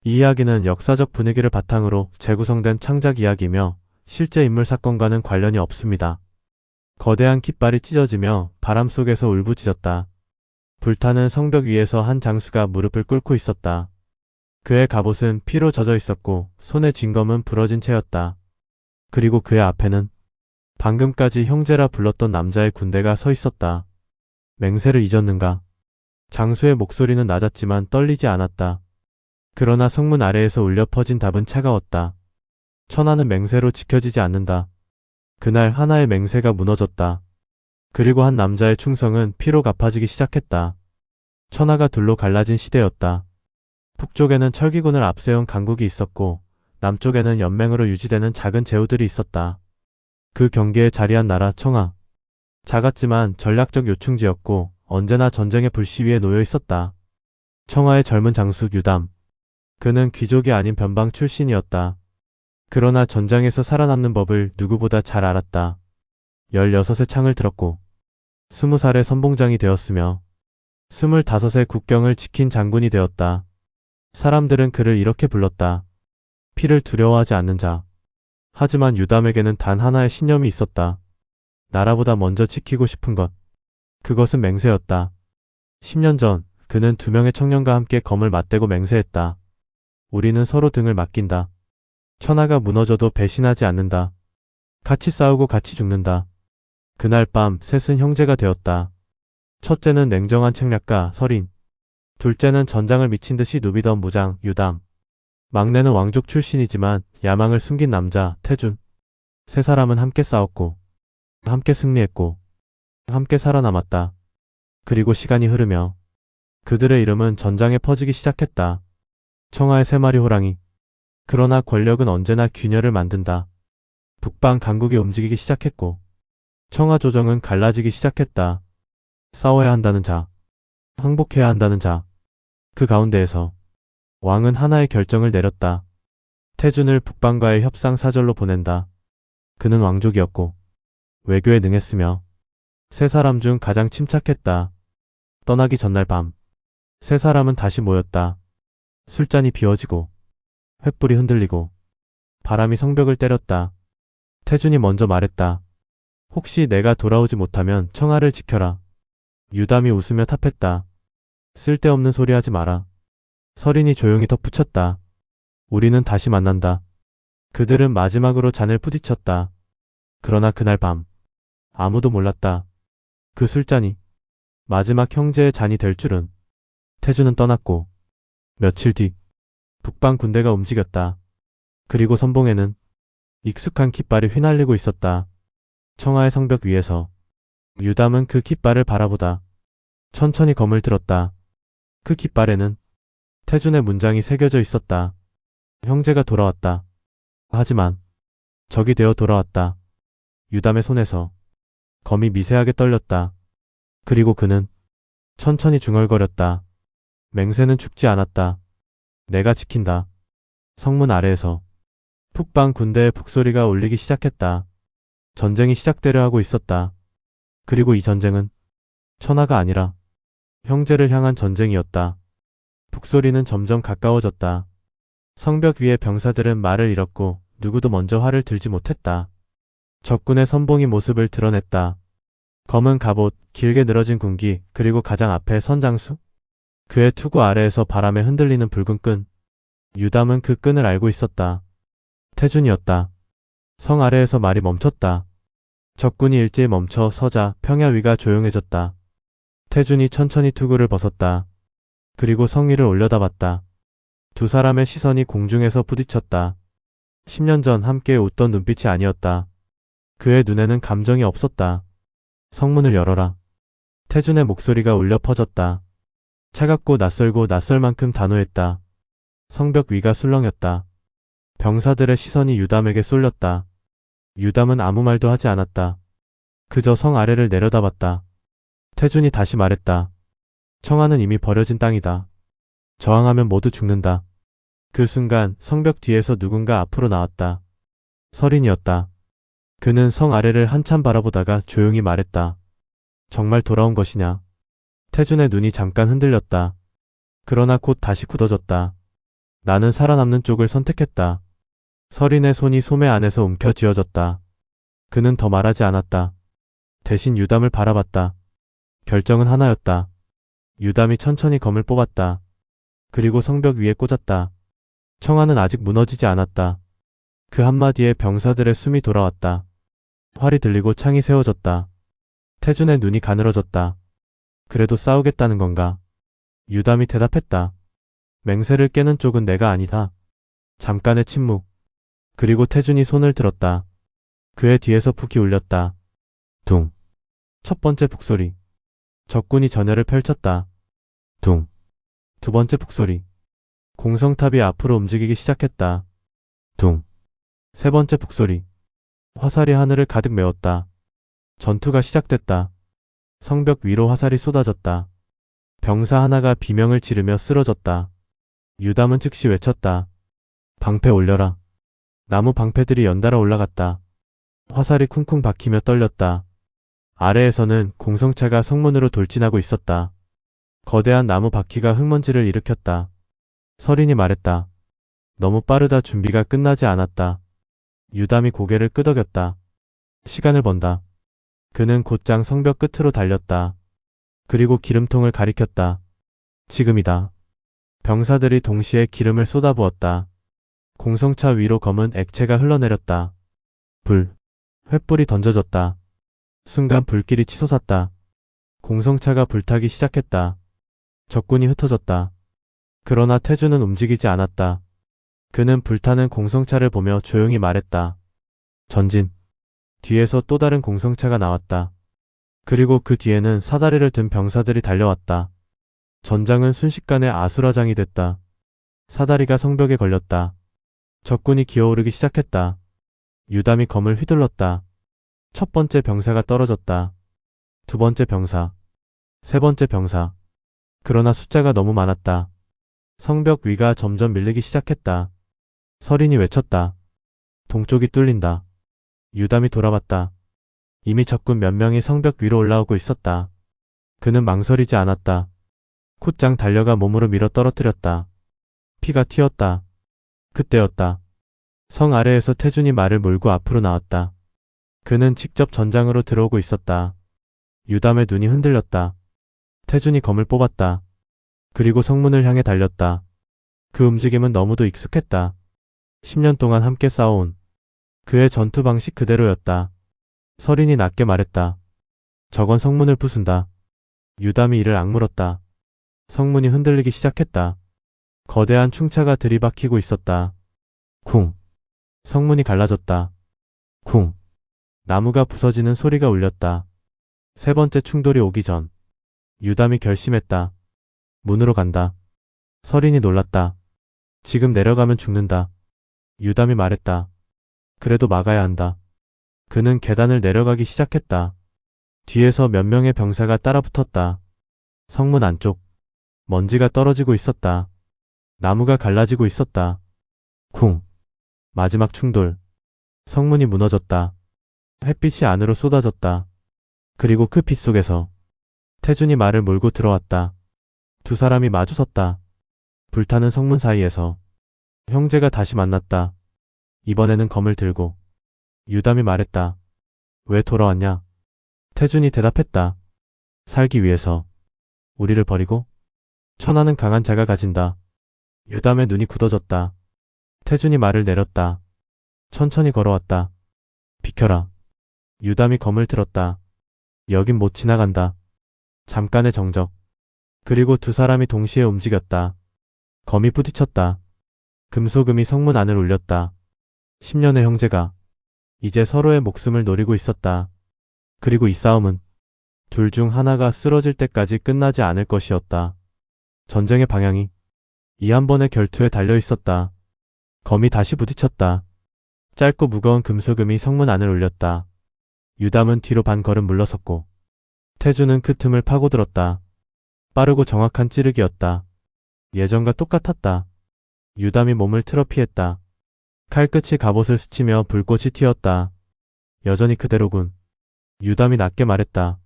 이 이야기는 역사적 분위기를 바탕으로 재구성된 창작 이야기이며 실제 인물 사건과는 관련이 없습니다. 거대한 깃발이 찢어지며 바람 속에서 울부짖었다. 불타는 성벽 위에서 한 장수가 무릎을 꿇고 있었다. 그의 갑옷은 피로 젖어 있었고 손에 쥔 검은 부러진 채였다. 그리고 그의 앞에는 방금까지 형제라 불렀던 남자의 군대가 서 있었다. 맹세를 잊었는가? 장수의 목소리는 낮았지만 떨리지 않았다. 그러나 성문 아래에서 울려 퍼진 답은 차가웠다. 천하는 맹세로 지켜지지 않는다. 그날 하나의 맹세가 무너졌다. 그리고 한 남자의 충성은 피로 갚아지기 시작했다. 천하가 둘로 갈라진 시대였다. 북쪽에는 철기군을 앞세운 강국이 있었고 남쪽에는 연맹으로 유지되는 작은 제후들이 있었다. 그 경계에 자리한 나라 청하. 작았지만 전략적 요충지였고 언제나 전쟁의 불씨 위에 놓여 있었다. 청하의 젊은 장수 유담. 그는 귀족이 아닌 변방 출신이었다. 그러나 전장에서 살아남는 법을 누구보다 잘 알았다. 16의 창을 들었고 20살의 선봉장이 되었으며 25의 국경을 지킨 장군이 되었다. 사람들은 그를 이렇게 불렀다. 피를 두려워하지 않는 자. 하지만 유담에게는 단 하나의 신념이 있었다. 나라보다 먼저 지키고 싶은 것. 그것은 맹세였다. 10년 전 그는 2명의 청년과 함께 검을 맞대고 맹세했다. 우리는 서로 등을 맡긴다. 천하가 무너져도 배신하지 않는다. 같이 싸우고 같이 죽는다. 그날 밤 셋은 형제가 되었다. 첫째는 냉정한 책략가 서린. 둘째는 전장을 미친 듯이 누비던 무장 유담. 막내는 왕족 출신이지만 야망을 숨긴 남자 태준. 세 사람은 함께 싸웠고 함께 승리했고 함께 살아남았다. 그리고 시간이 흐르며 그들의 이름은 전장에 퍼지기 시작했다. 청하의 3마리 호랑이. 그러나 권력은 언제나 균열을 만든다. 북방 강국이 움직이기 시작했고 청하 조정은 갈라지기 시작했다. 싸워야 한다는 자, 항복해야 한다는 자. 그 가운데에서 왕은 하나의 결정을 내렸다. 태준을 북방과의 협상 사절로 보낸다. 그는 왕족이었고 외교에 능했으며 세 사람 중 가장 침착했다. 떠나기 전날 밤 세 사람은 다시 모였다. 술잔이 비워지고 횃불이 흔들리고 바람이 성벽을 때렸다. 태준이 먼저 말했다. 혹시 내가 돌아오지 못하면 청하를 지켜라. 유담이 웃으며 탑했다. 쓸데없는 소리 하지 마라. 서린이 조용히 덧붙였다. 우리는 다시 만난다. 그들은 마지막으로 잔을 부딪혔다. 그러나 그날 밤 아무도 몰랐다. 그 술잔이 마지막 형제의 잔이 될 줄은. 태준은 떠났고 며칠 뒤 북방 군대가 움직였다. 그리고 선봉에는 익숙한 깃발이 휘날리고 있었다. 청하의 성벽 위에서 유담은 그 깃발을 바라보다 천천히 검을 들었다. 그 깃발에는 태준의 문장이 새겨져 있었다. 형제가 돌아왔다. 하지만 적이 되어 돌아왔다. 유담의 손에서 검이 미세하게 떨렸다. 그리고 그는 천천히 중얼거렸다. 맹세는 죽지 않았다. 내가 지킨다. 성문 아래에서 북방 군대의 북소리가 울리기 시작했다. 전쟁이 시작되려 하고 있었다. 그리고 이 전쟁은 천하가 아니라 형제를 향한 전쟁이었다. 북소리는 점점 가까워졌다. 성벽 위의 병사들은 말을 잃었고 누구도 먼저 활을 들지 못했다. 적군의 선봉이 모습을 드러냈다. 검은 갑옷, 길게 늘어진 군기, 그리고 가장 앞에 선 장수? 그의 투구 아래에서 바람에 흔들리는 붉은 끈. 유담은 그 끈을 알고 있었다. 태준이었다. 성 아래에서 말이 멈췄다. 적군이 일제히 멈춰 서자 평야 위가 조용해졌다. 태준이 천천히 투구를 벗었다. 그리고 성 위를 올려다봤다. 두 사람의 시선이 공중에서 부딪혔다. 10년 전 함께 웃던 눈빛이 아니었다. 그의 눈에는 감정이 없었다. 성문을 열어라. 태준의 목소리가 울려 퍼졌다. 차갑고 낯설고 낯설 만큼 단호했다. 성벽 위가 술렁였다. 병사들의 시선이 유담에게 쏠렸다. 유담은 아무 말도 하지 않았다. 그저 성 아래를 내려다봤다. 태준이 다시 말했다. 청하는 이미 버려진 땅이다. 저항하면 모두 죽는다. 그 순간 성벽 뒤에서 누군가 앞으로 나왔다. 서린이었다. 그는 성 아래를 한참 바라보다가 조용히 말했다. 정말 돌아온 것이냐? 태준의 눈이 잠깐 흔들렸다. 그러나 곧 다시 굳어졌다. 나는 살아남는 쪽을 선택했다. 설인의 손이 소매 안에서 움켜쥐어졌다. 그는 더 말하지 않았다. 대신 유담을 바라봤다. 결정은 하나였다. 유담이 천천히 검을 뽑았다. 그리고 성벽 위에 꽂았다. 청아는 아직 무너지지 않았다. 그 한마디에 병사들의 숨이 돌아왔다. 활이 들리고 창이 세워졌다. 태준의 눈이 가늘어졌다. 그래도 싸우겠다는 건가? 유담이 대답했다. 맹세를 깨는 쪽은 내가 아니다. 잠깐의 침묵. 그리고 태준이 손을 들었다. 그의 뒤에서 북이 울렸다. 둥. 첫 번째 북소리. 적군이 전열을 펼쳤다. 둥. 두 번째 북소리. 공성탑이 앞으로 움직이기 시작했다. 둥. 세 번째 북소리. 화살이 하늘을 가득 메웠다. 전투가 시작됐다. 성벽 위로 화살이 쏟아졌다. 병사 하나가 비명을 지르며 쓰러졌다. 유담은 즉시 외쳤다. 방패 올려라. 나무 방패들이 연달아 올라갔다. 화살이 쿵쿵 박히며 떨렸다. 아래에서는 공성차가 성문으로 돌진하고 있었다. 거대한 나무 바퀴가 흙먼지를 일으켰다. 설인이 말했다. 너무 빠르다. 준비가 끝나지 않았다. 유담이 고개를 끄덕였다. 시간을 번다. 그는 곧장 성벽 끝으로 달렸다. 그리고 기름통을 가리켰다. 지금이다. 병사들이 동시에 기름을 쏟아부었다. 공성차 위로 검은 액체가 흘러내렸다. 불. 횃불이 던져졌다. 순간 불길이 치솟았다. 공성차가 불타기 시작했다. 적군이 흩어졌다. 그러나 태준은 움직이지 않았다. 그는 불타는 공성차를 보며 조용히 말했다. 전진. 뒤에서 또 다른 공성차가 나왔다. 그리고 그 뒤에는 사다리를 든 병사들이 달려왔다. 전장은 순식간에 아수라장이 됐다. 사다리가 성벽에 걸렸다. 적군이 기어오르기 시작했다. 유담이 검을 휘둘렀다. 첫 번째 병사가 떨어졌다. 두 번째 병사. 세 번째 병사. 그러나 숫자가 너무 많았다. 성벽 위가 점점 밀리기 시작했다. 설인이 외쳤다. 동쪽이 뚫린다. 유담이 돌아봤다. 이미 적군 몇 명이 성벽 위로 올라오고 있었다. 그는 망설이지 않았다. 곧장 달려가 몸으로 밀어 떨어뜨렸다. 피가 튀었다. 그때였다. 성 아래에서 태준이 말을 몰고 앞으로 나왔다. 그는 직접 전장으로 들어오고 있었다. 유담의 눈이 흔들렸다. 태준이 검을 뽑았다. 그리고 성문을 향해 달렸다. 그 움직임은 너무도 익숙했다. 10년 동안 함께 싸워온 그의 전투 방식 그대로였다. 설인이 낮게 말했다. 저건 성문을 부순다. 유담이 이를 악물었다. 성문이 흔들리기 시작했다. 거대한 충차가 들이박히고 있었다. 쿵. 성문이 갈라졌다. 쿵. 나무가 부서지는 소리가 울렸다. 세 번째 충돌이 오기 전 유담이 결심했다. 문으로 간다. 설인이 놀랐다. 지금 내려가면 죽는다. 유담이 말했다. 그래도 막아야 한다. 그는 계단을 내려가기 시작했다. 뒤에서 몇 명의 병사가 따라붙었다. 성문 안쪽. 먼지가 떨어지고 있었다. 나무가 갈라지고 있었다. 쿵. 마지막 충돌. 성문이 무너졌다. 햇빛이 안으로 쏟아졌다. 그리고 그 빛 속에서 태준이 말을 몰고 들어왔다. 두 사람이 마주섰다. 불타는 성문 사이에서 형제가 다시 만났다. 이번에는 검을 들고. 유담이 말했다. 왜 돌아왔냐? 태준이 대답했다. 살기 위해서. 우리를 버리고? 천하는 강한 자가 가진다. 유담의 눈이 굳어졌다. 태준이 말을 내렸다. 천천히 걸어왔다. 비켜라. 유담이 검을 들었다. 여긴 못 지나간다. 잠깐의 정적. 그리고 두 사람이 동시에 움직였다. 검이 부딪혔다. 금소금이 성문 안을 울렸다. 10년의 형제가 이제 서로의 목숨을 노리고 있었다. 그리고 이 싸움은 둘 중 하나가 쓰러질 때까지 끝나지 않을 것이었다. 전쟁의 방향이 이 한 번의 결투에 달려 있었다. 검이 다시 부딪혔다. 짧고 무거운 금소금이 성문 안을 울렸다. 유담은 뒤로 반 걸음 물러섰고 태준은 그 틈을 파고들었다. 빠르고 정확한 찌르기였다. 예전과 똑같았다. 유담이 몸을 틀어 피했다. 칼끝이 갑옷을 스치며 불꽃이 튀었다. 여전히 그대로군. 유담이 낮게 말했다.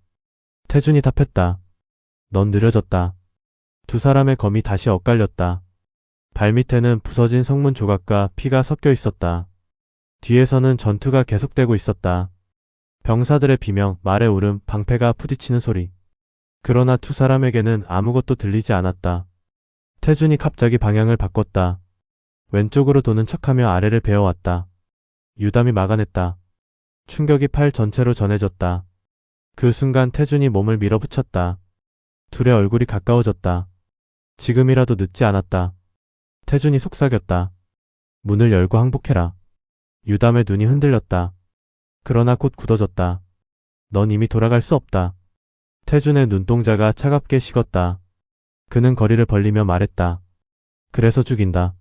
태준이 답했다. 넌 느려졌다. 두 사람의 검이 다시 엇갈렸다. 발밑에는 부서진 성문 조각과 피가 섞여 있었다. 뒤에서는 전투가 계속되고 있었다. 병사들의 비명, 말의 울음, 방패가 부딪히는 소리. 그러나 두 사람에게는 아무것도 들리지 않았다. 태준이 갑자기 방향을 바꿨다. 왼쪽으로 도는 척하며 아래를 베어왔다. 유담이 막아냈다. 충격이 팔 전체로 전해졌다. 그 순간 태준이 몸을 밀어붙였다. 둘의 얼굴이 가까워졌다. 지금이라도 늦지 않았다. 태준이 속삭였다. 문을 열고 항복해라. 유담의 눈이 흔들렸다. 그러나 곧 굳어졌다. 넌 이미 돌아갈 수 없다. 태준의 눈동자가 차갑게 식었다. 그는 거리를 벌리며 말했다. 그래서 죽인다.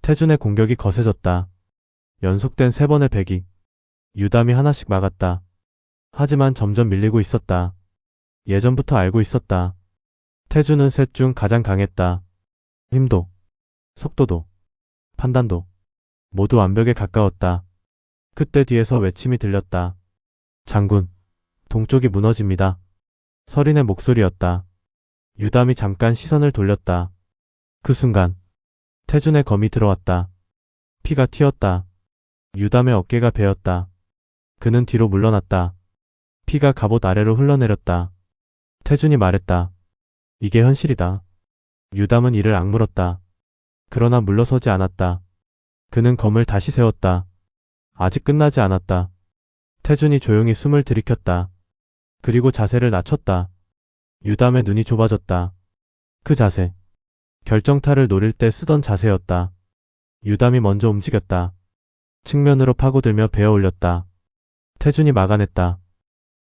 태준의 공격이 거세졌다. 연속된 3번의 배기. 유담이 하나씩 막았다. 하지만 점점 밀리고 있었다. 예전부터 알고 있었다. 태준은 셋 중 가장 강했다. 힘도, 속도도, 판단도 모두 완벽에 가까웠다. 그때 뒤에서 외침이 들렸다. 장군, 동쪽이 무너집니다. 서린의 목소리였다. 유담이 잠깐 시선을 돌렸다. 그 순간 태준의 검이 들어왔다. 피가 튀었다. 유담의 어깨가 베었다. 그는 뒤로 물러났다. 피가 갑옷 아래로 흘러내렸다. 태준이 말했다. 이게 현실이다. 유담은 이를 악물었다. 그러나 물러서지 않았다. 그는 검을 다시 세웠다. 아직 끝나지 않았다. 태준이 조용히 숨을 들이켰다. 그리고 자세를 낮췄다. 유담의 눈이 좁아졌다. 그 자세. 결정타를 노릴 때 쓰던 자세였다. 유담이 먼저 움직였다. 측면으로 파고들며 베어 올렸다. 태준이 막아냈다.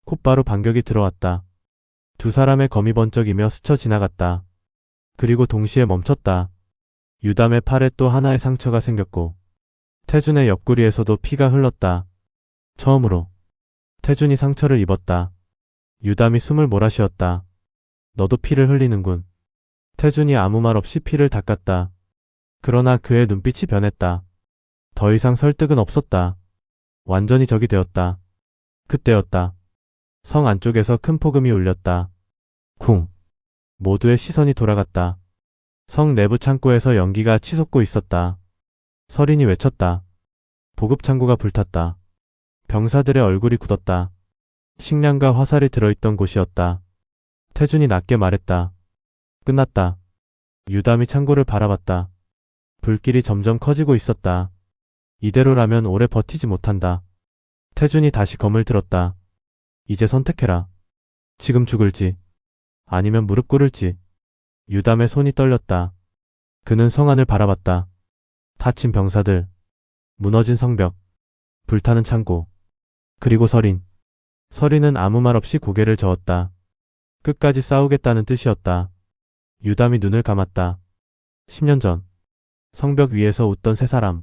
곧바로 반격이 들어왔다. 두 사람의 검이 번쩍이며 스쳐 지나갔다. 그리고 동시에 멈췄다. 유담의 팔에 또 하나의 상처가 생겼고 태준의 옆구리에서도 피가 흘렀다. 처음으로 태준이 상처를 입었다. 유담이 숨을 몰아쉬었다. 너도 피를 흘리는군. 태준이 아무 말 없이 피를 닦았다. 그러나 그의 눈빛이 변했다. 더 이상 설득은 없었다. 완전히 적이 되었다. 그때였다. 성 안쪽에서 큰 폭음이 울렸다. 쿵. 모두의 시선이 돌아갔다. 성 내부 창고에서 연기가 치솟고 있었다. 서린이 외쳤다. 보급 창고가 불탔다. 병사들의 얼굴이 굳었다. 식량과 화살이 들어있던 곳이었다. 태준이 낮게 말했다. 끝났다. 유담이 창고를 바라봤다. 불길이 점점 커지고 있었다. 이대로라면 오래 버티지 못한다. 태준이 다시 검을 들었다. 이제 선택해라. 지금 죽을지 아니면 무릎 꿇을지. 유담의 손이 떨렸다. 그는 성안을 바라봤다. 다친 병사들, 무너진 성벽, 불타는 창고, 그리고 서린. 서린은 아무 말 없이 고개를 저었다. 끝까지 싸우겠다는 뜻이었다. 유담이 눈을 감았다. 10년 전 성벽 위에서 웃던 세 사람.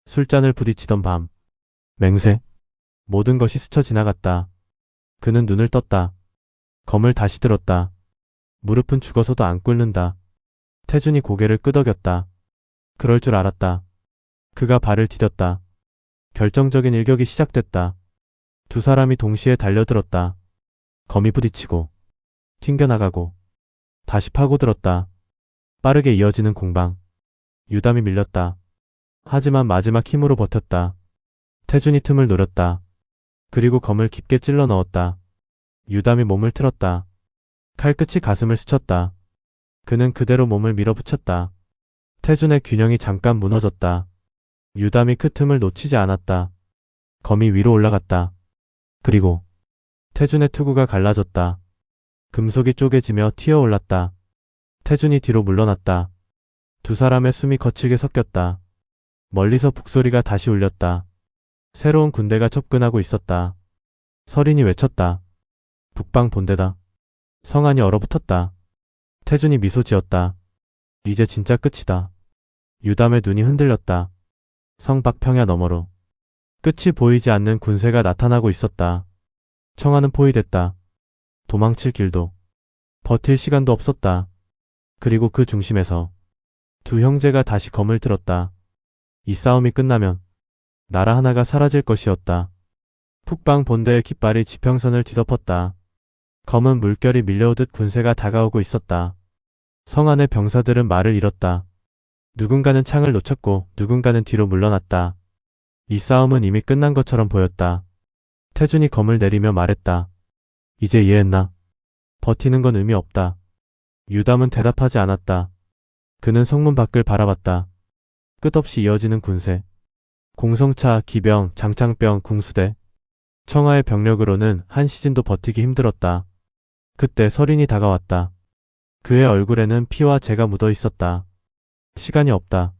술잔을 부딪히던 밤. 맹세. 모든 것이 스쳐 지나갔다. 그는 눈을 떴다. 검을 다시 들었다. 무릎은 죽어서도 안 꿇는다. 태준이 고개를 끄덕였다. 그럴 줄 알았다. 그가 발을 디뎠다. 결정적인 일격이 시작됐다. 두 사람이 동시에 달려들었다. 검이 부딪히고 튕겨나가고 다시 파고들었다. 빠르게 이어지는 공방. 유담이 밀렸다. 하지만 마지막 힘으로 버텼다. 태준이 틈을 노렸다. 그리고 검을 깊게 찔러 넣었다. 유담이 몸을 틀었다. 칼끝이 가슴을 스쳤다. 그는 그대로 몸을 밀어붙였다. 태준의 균형이 잠깐 무너졌다. 유담이 그 틈을 놓치지 않았다. 검이 위로 올라갔다. 그리고 태준의 투구가 갈라졌다. 금속이 쪼개지며 튀어올랐다. 태준이 뒤로 물러났다. 두 사람의 숨이 거칠게 섞였다. 멀리서 북소리가 다시 울렸다. 새로운 군대가 접근하고 있었다. 서린이 외쳤다. 북방 본대다. 성안이 얼어붙었다. 태준이 미소 지었다. 이제 진짜 끝이다. 유담의 눈이 흔들렸다. 성 밖 평야 너머로 끝이 보이지 않는 군세가 나타나고 있었다. 청하는 포위됐다. 도망칠 길도, 버틸 시간도 없었다. 그리고 그 중심에서 두 형제가 다시 검을 들었다. 이 싸움이 끝나면 나라 하나가 사라질 것이었다. 북방 본대의 깃발이 지평선을 뒤덮었다. 검은 물결이 밀려오듯 군세가 다가오고 있었다. 성 안의 병사들은 말을 잃었다. 누군가는 창을 놓쳤고 누군가는 뒤로 물러났다. 이 싸움은 이미 끝난 것처럼 보였다. 태준이 검을 내리며 말했다. 이제 이해했나? 버티는 건 의미 없다. 유담은 대답하지 않았다. 그는 성문 밖을 바라봤다. 끝없이 이어지는 군세. 공성차, 기병, 장창병, 궁수대. 청하의 병력으로는 한 시즌도 버티기 힘들었다. 그때 설인이 다가왔다. 그의 얼굴에는 피와 재가 묻어 있었다. 시간이 없다.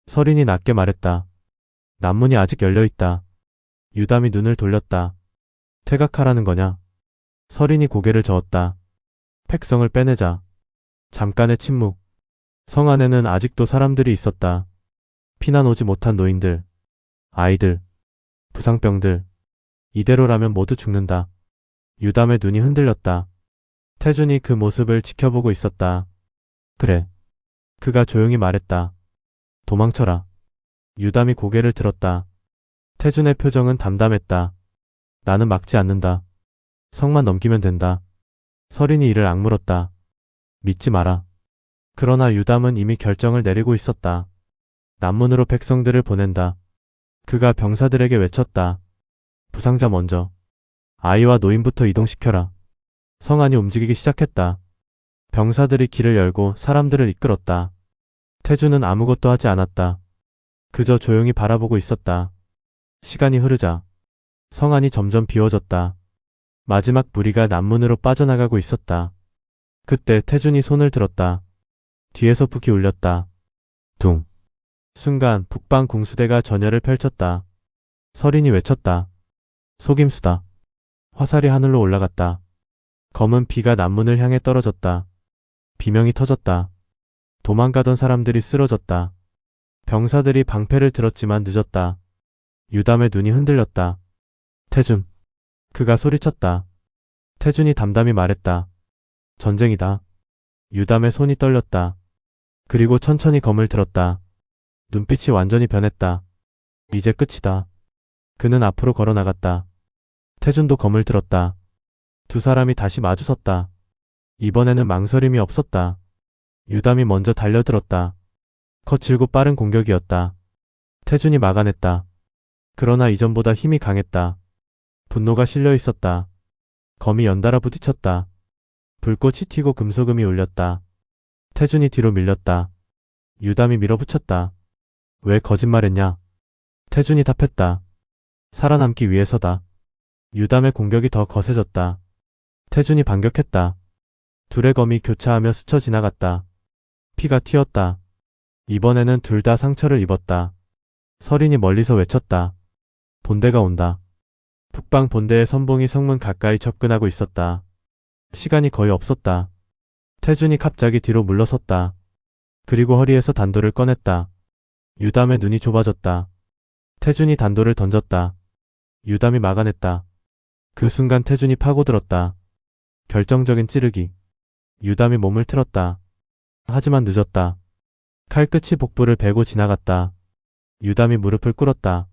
설인이 낮게 말했다. 남문이 아직 열려있다. 유담이 눈을 돌렸다. 퇴각하라는 거냐? 설인이 고개를 저었다. 팩성을 빼내자. 잠깐의 침묵. 성 안에는 아직도 사람들이 있었다. 피난 오지 못한 노인들, 아이들, 부상병들. 이대로라면 모두 죽는다. 유담의 눈이 흔들렸다. 태준이 그 모습을 지켜보고 있었다. 그래. 그가 조용히 말했다. 도망쳐라. 유담이 고개를 들었다. 태준의 표정은 담담했다. 나는 막지 않는다. 성만 넘기면 된다. 설인이 이를 악물었다. 믿지 마라. 그러나 유담은 이미 결정을 내리고 있었다. 남문으로 백성들을 보낸다. 그가 병사들에게 외쳤다. 부상자 먼저. 아이와 노인부터 이동시켜라. 성 안이 움직이기 시작했다. 병사들이 길을 열고 사람들을 이끌었다. 태준은 아무것도 하지 않았다. 그저 조용히 바라보고 있었다. 시간이 흐르자 성 안이 점점 비워졌다. 마지막 무리가 남문으로 빠져나가고 있었다. 그때 태준이 손을 들었다. 뒤에서 북이 울렸다. 둥. 순간 북방 궁수대가 전열을 펼쳤다. 설인이 외쳤다. 속임수다. 화살이 하늘로 올라갔다. 검은 비가 남문을 향해 떨어졌다. 비명이 터졌다. 도망가던 사람들이 쓰러졌다. 병사들이 방패를 들었지만 늦었다. 유담의 눈이 흔들렸다. 태준. 그가 소리쳤다. 태준이 담담히 말했다. 전쟁이다. 유담의 손이 떨렸다. 그리고 천천히 검을 들었다. 눈빛이 완전히 변했다. 이제 끝이다. 그는 앞으로 걸어나갔다. 태준도 검을 들었다. 두 사람이 다시 마주섰다. 이번에는 망설임이 없었다. 유담이 먼저 달려들었다. 거칠고 빠른 공격이었다. 태준이 막아냈다. 그러나 이전보다 힘이 강했다. 분노가 실려 있었다. 검이 연달아 부딪혔다. 불꽃이 튀고 금소금이 울렸다. 태준이 뒤로 밀렸다. 유담이 밀어붙였다. 왜 거짓말했냐? 태준이 답했다. 살아남기 위해서다. 유담의 공격이 더 거세졌다. 태준이 반격했다. 둘의 검이 교차하며 스쳐 지나갔다. 피가 튀었다. 이번에는 둘 다 상처를 입었다. 설인이 멀리서 외쳤다. 본대가 온다. 북방 본대의 선봉이 성문 가까이 접근하고 있었다. 시간이 거의 없었다. 태준이 갑자기 뒤로 물러섰다. 그리고 허리에서 단도를 꺼냈다. 유담의 눈이 좁아졌다. 태준이 단도를 던졌다. 유담이 막아냈다. 그 순간 태준이 파고들었다. 결정적인 찌르기. 유담이 몸을 틀었다. 하지만 늦었다. 칼끝이 복부를 베고 지나갔다. 유담이 무릎을 꿇었다.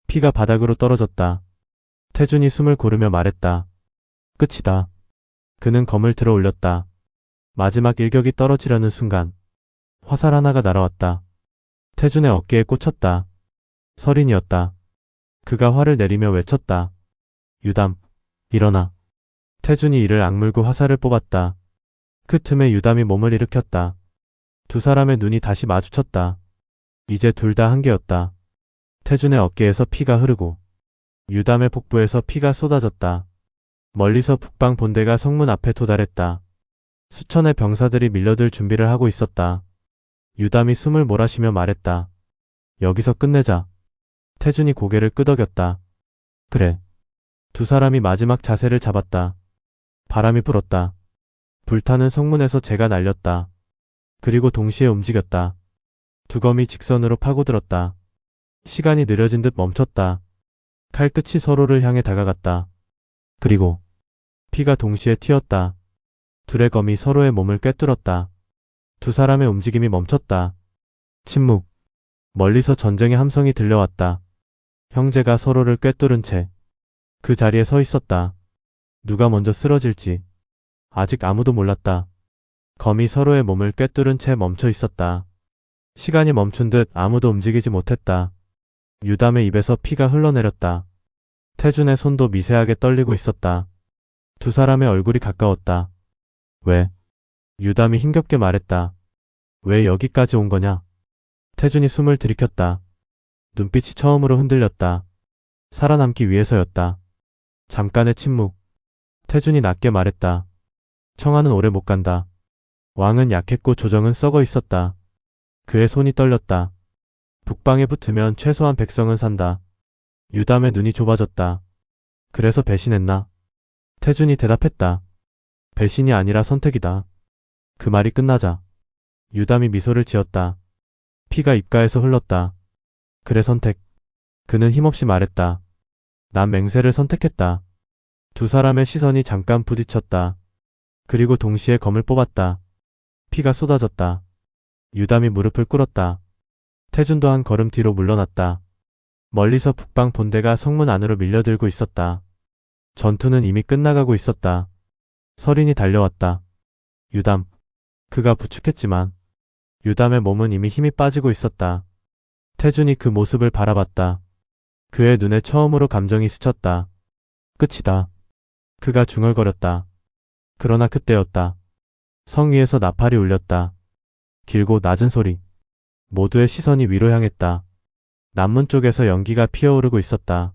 피가 바닥으로 떨어졌다. 태준이 숨을 고르며 말했다. 끝이다. 그는 검을 들어 올렸다. 마지막 일격이 떨어지려는 순간 화살 하나가 날아왔다. 태준의 어깨에 꽂혔다. 설인이었다. 그가 화를 내리며 외쳤다. 유담, 일어나. 태준이 이를 악물고 화살을 뽑았다. 그 틈에 유담이 몸을 일으켰다. 두 사람의 눈이 다시 마주쳤다. 이제 둘 다 한계였다. 태준의 어깨에서 피가 흐르고 유담의 복부에서 피가 쏟아졌다. 멀리서 북방 본대가 성문 앞에 도달했다. 수천의 병사들이 밀려들 준비를 하고 있었다. 유담이 숨을 몰아쉬며 말했다. 여기서 끝내자. 태준이 고개를 끄덕였다. 그래. 두 사람이 마지막 자세를 잡았다. 바람이 불었다. 불타는 성문에서 재가 날렸다. 그리고 동시에 움직였다. 두 검이 직선으로 파고들었다. 시간이 느려진 듯 멈췄다. 칼끝이 서로를 향해 다가갔다. 그리고 피가 동시에 튀었다. 둘의 검이 서로의 몸을 꿰뚫었다. 두 사람의 움직임이 멈췄다. 침묵. 멀리서 전쟁의 함성이 들려왔다. 형제가 서로를 꿰뚫은 채 그 자리에 서 있었다. 누가 먼저 쓰러질지 아직 아무도 몰랐다. 검이 서로의 몸을 꿰뚫은 채 멈춰 있었다. 시간이 멈춘 듯 아무도 움직이지 못했다. 유담의 입에서 피가 흘러내렸다. 태준의 손도 미세하게 떨리고 있었다. 두 사람의 얼굴이 가까웠다. 왜? 유담이 힘겹게 말했다. 왜 여기까지 온 거냐? 태준이 숨을 들이켰다. 눈빛이 처음으로 흔들렸다. 살아남기 위해서였다. 잠깐의 침묵. 태준이 낮게 말했다. 청아는 오래 못 간다. 왕은 약했고 조정은 썩어 있었다. 그의 손이 떨렸다. 북방에 붙으면 최소한 백성은 산다. 유담의 눈이 좁아졌다. 그래서 배신했나? 태준이 대답했다. 배신이 아니라 선택이다. 그 말이 끝나자 유담이 미소를 지었다. 피가 입가에서 흘렀다. 그래 선택. 그는 힘없이 말했다. 난 맹세를 선택했다. 두 사람의 시선이 잠깐 부딪혔다. 그리고 동시에 검을 뽑았다. 피가 쏟아졌다. 유담이 무릎을 꿇었다. 태준도 한 걸음 뒤로 물러났다. 멀리서 북방 본대가 성문 안으로 밀려들고 있었다. 전투는 이미 끝나가고 있었다. 서린이 달려왔다. 유담. 그가 부축했지만 유담의 몸은 이미 힘이 빠지고 있었다. 태준이 그 모습을 바라봤다. 그의 눈에 처음으로 감정이 스쳤다. 끝이다. 그가 중얼거렸다. 그러나 그때였다. 성 위에서 나팔이 울렸다. 길고 낮은 소리. 모두의 시선이 위로 향했다. 남문 쪽에서 연기가 피어오르고 있었다.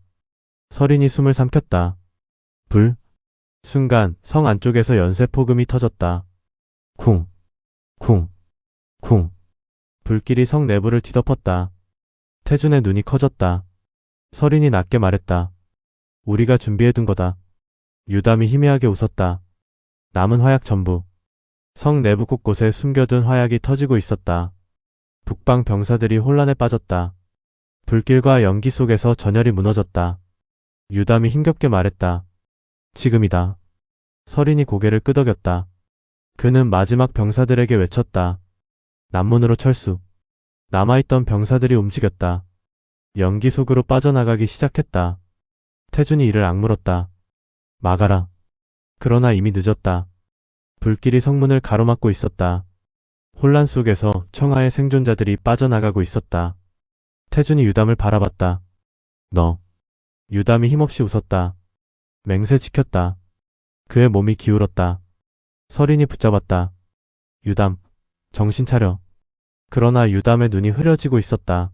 서린이 숨을 삼켰다. 불. 순간 성 안쪽에서 연쇄포금이 터졌다. 쿵. 쿵. 쿵. 불길이 성 내부를 뒤덮었다. 태준의 눈이 커졌다. 서린이 낮게 말했다. 우리가 준비해둔 거다. 유담이 희미하게 웃었다. 남은 화약 전부. 성 내부 곳곳에 숨겨둔 화약이 터지고 있었다. 북방 병사들이 혼란에 빠졌다. 불길과 연기 속에서 전열이 무너졌다. 유담이 힘겹게 말했다. 지금이다. 서린이 고개를 끄덕였다. 그는 마지막 병사들에게 외쳤다. 남문으로 철수. 남아있던 병사들이 움직였다. 연기 속으로 빠져나가기 시작했다. 태준이 이를 악물었다. 막아라. 그러나 이미 늦었다. 불길이 성문을 가로막고 있었다. 혼란 속에서 청하의 생존자들이 빠져나가고 있었다. 태준이 유담을 바라봤다. 너. 유담이 힘없이 웃었다. 맹세 지켰다. 그의 몸이 기울었다. 서린이 붙잡았다. 유담. 정신 차려. 그러나 유담의 눈이 흐려지고 있었다.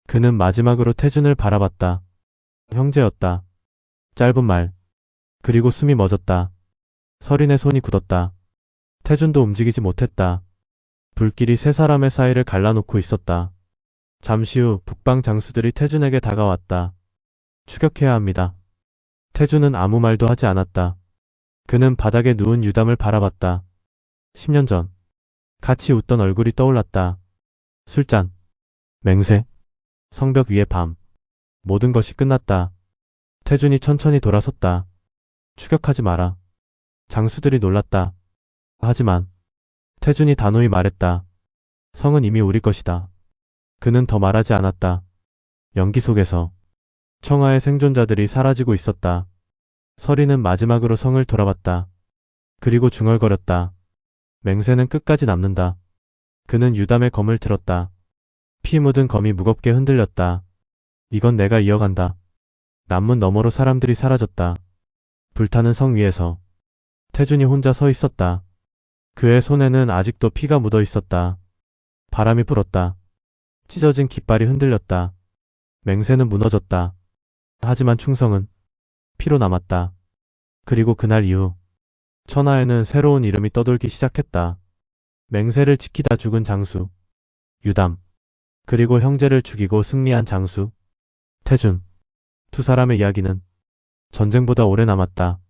그는 마지막으로 태준을 바라봤다. 형제였다. 짧은 말. 그리고 숨이 멎었다. 서린의 손이 굳었다. 태준도 움직이지 못했다. 불길이 세 사람의 사이를 갈라놓고 있었다. 잠시 후 북방 장수들이 태준에게 다가왔다. 추격해야 합니다. 태준은 아무 말도 하지 않았다. 그는 바닥에 누운 유담을 바라봤다. 10년 전. 같이 웃던 얼굴이 떠올랐다. 술잔. 맹세. 성벽 위의 밤. 모든 것이 끝났다. 태준이 천천히 돌아섰다. 추격하지 마라. 장수들이 놀랐다. 하지만 태준이 단호히 말했다. 성은 이미 우리 것이다. 그는 더 말하지 않았다. 연기 속에서 청하의 생존자들이 사라지고 있었다. 서린은 마지막으로 성을 돌아봤다. 그리고 중얼거렸다. 맹세는 끝까지 남는다. 그는 유담의 검을 들었다. 피 묻은 검이 무겁게 흔들렸다. 이건 내가 이어간다. 남문 너머로 사람들이 사라졌다. 불타는 성 위에서 태준이 혼자 서 있었다. 그의 손에는 아직도 피가 묻어 있었다. 바람이 불었다. 찢어진 깃발이 흔들렸다. 맹세는 무너졌다. 하지만 충성은 피로 남았다. 그리고 그날 이후 천하에는 새로운 이름이 떠돌기 시작했다. 맹세를 지키다 죽은 장수 유담. 그리고 형제를 죽이고 승리한 장수 태준. 두 사람의 이야기는 전쟁보다 오래 남았다.